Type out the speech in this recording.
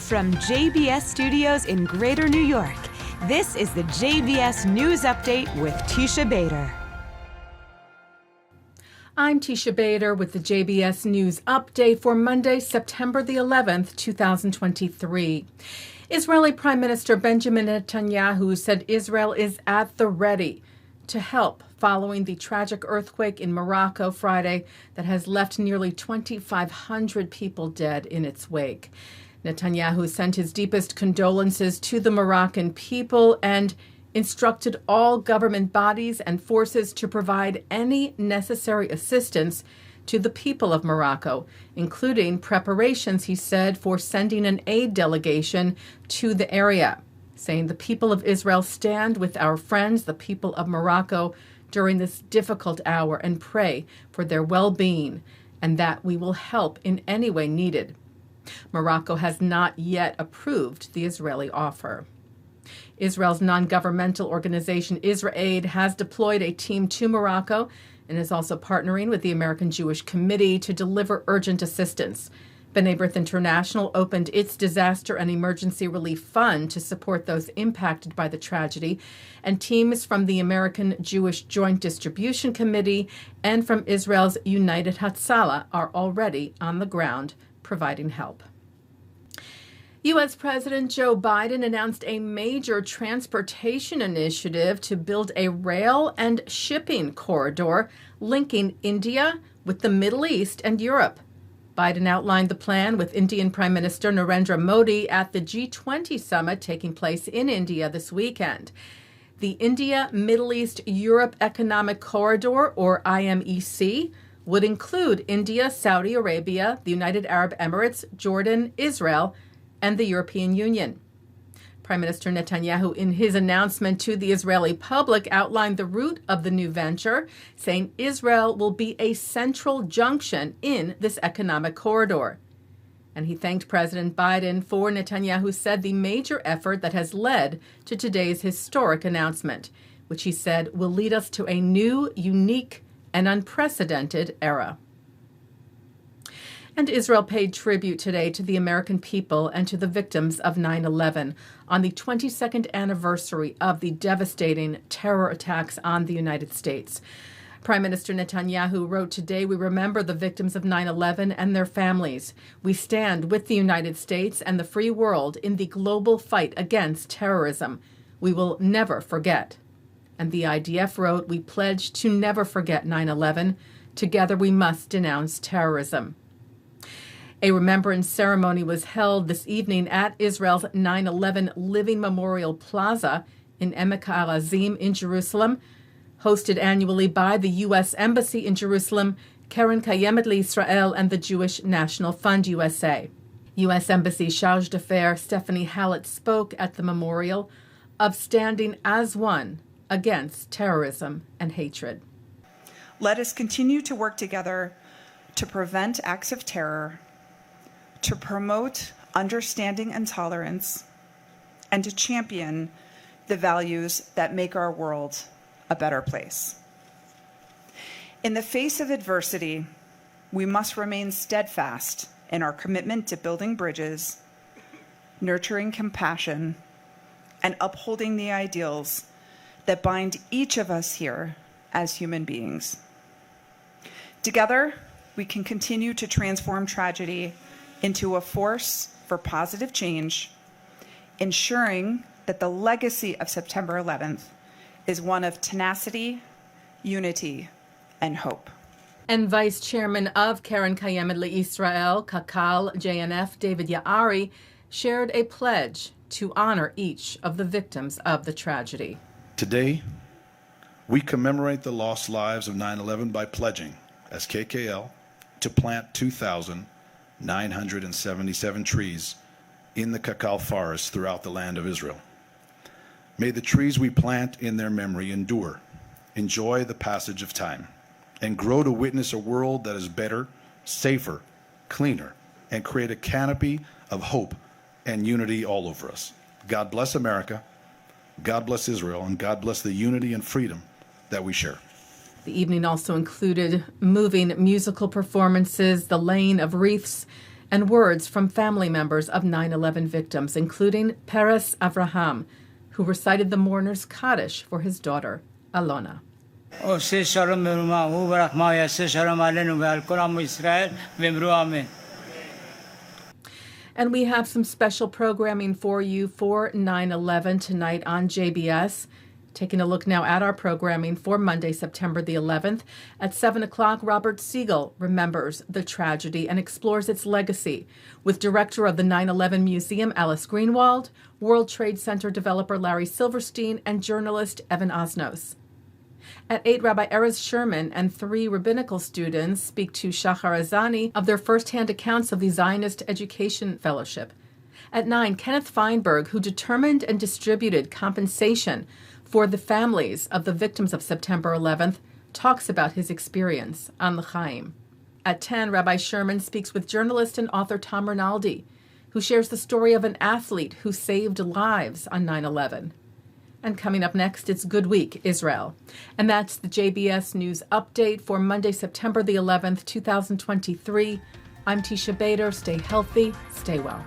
From JBS Studios in Greater New York, this is the JBS News Update with Teisha Bader. I'm Teisha Bader with the JBS News Update for Monday, September the 11th, 2023. Israeli Prime Minister Benjamin Netanyahu said Israel is at the ready to help following the tragic earthquake in Morocco Friday that has left nearly 2,500 people dead in its wake. Netanyahu sent his deepest condolences to the Moroccan people and instructed all government bodies and forces to provide any necessary assistance to the people of Morocco, including preparations, he said, for sending an aid delegation to the area, saying the people of Israel stand with our friends, the people of Morocco, during this difficult hour and pray for their well-being and that we will help in any way needed. Morocco has not yet approved the Israeli offer. Israel's non-governmental organization IsraAid has deployed a team to Morocco and is also partnering with the American Jewish Committee to deliver urgent assistance. B'nai B'rith International opened its Disaster and Emergency Relief Fund to support those impacted by the tragedy, and teams from the American Jewish Joint Distribution Committee and from Israel's United Hatzalah are already on the ground providing help. U.S. President Joe Biden announced a major transportation initiative to build a rail and shipping corridor linking India with the Middle East and Europe. Biden outlined the plan with Indian Prime Minister Narendra Modi at the G20 summit taking place in India this weekend. The India, Middle East, Europe Economic Corridor, or IMEC, would include India, Saudi Arabia, the United Arab Emirates, Jordan, Israel, and the European Union. Prime Minister Netanyahu, in his announcement to the Israeli public, outlined the route of the new venture, saying Israel will be a central junction in this economic corridor. And he thanked President Biden for, Netanyahu said, the major effort that has led to today's historic announcement, which he said will lead us to a new, unique, and unprecedented era. And Israel paid tribute today to the American people and to the victims of 9/11 on the 22nd anniversary of the devastating terror attacks on the United States. Prime Minister Netanyahu wrote today, "We remember the victims of 9/11 and their families. We stand with the United States and the free world in the global fight against terrorism. We will never forget." And the IDF wrote, "We pledge to never forget 9/11. Together we must denounce terrorism." A remembrance ceremony was held this evening at Israel's 9/11 Living Memorial Plaza in Emek HaArazim in Jerusalem, hosted annually by the U.S. Embassy in Jerusalem, Keren Kayemet LeIsrael, and the Jewish National Fund USA. U.S. Embassy charge d'affaires Stephanie Hallett spoke at the memorial of standing as one against terrorism and hatred. Let us continue to work together to prevent acts of terror, to promote understanding and tolerance, and to champion the values that make our world a better place. In the face of adversity, we must remain steadfast in our commitment to building bridges, nurturing compassion, and upholding the ideals that bind each of us here as human beings. Together, we can continue to transform tragedy into a force for positive change, ensuring that the legacy of September 11th is one of tenacity, unity, and hope. And Vice Chairman of Keren Kayemet LeIsrael, Kakal JNF, David Yaari, shared a pledge to honor each of the victims of the tragedy. Today, we commemorate the lost lives of 9/11 by pledging, as KKL, to plant 2,977 trees in the Kakal forest throughout the land of Israel. May the trees we plant in their memory endure, enjoy the passage of time, and grow to witness a world that is better, safer, cleaner, and create a canopy of hope and unity all over us. God bless America, God bless Israel, and God bless the unity and freedom that we share. The evening also included moving musical performances, the laying of wreaths, and words from family members of 9/11 victims, including Peres Avraham, who recited the mourner's Kaddish for his daughter, Alona. And we have some special programming for you for 9/11 tonight on JBS. Taking a look now at our programming for Monday, September the 11th. At 7 o'clock, Robert Siegel remembers the tragedy and explores its legacy with director of the 9/11 Museum, Alice Greenwald, World Trade Center developer Larry Silverstein, and journalist Evan Osnos. At 8, Rabbi Erez Sherman and 3 rabbinical students speak to Shachar Azani of their firsthand accounts of the Zionist Education Fellowship. At 9, Kenneth Feinberg, who determined and distributed compensation for the families of the victims of September 11th, talks about his experience on L'chaim. At 10, Rabbi Sherman speaks with journalist and author Tom Rinaldi, who shares the story of an athlete who saved lives on 9/11. And coming up next, it's Good Week, Israel. And that's the JBS News Update for Monday, September the 11th, 2023. I'm Teisha Bader. Stay healthy, stay well.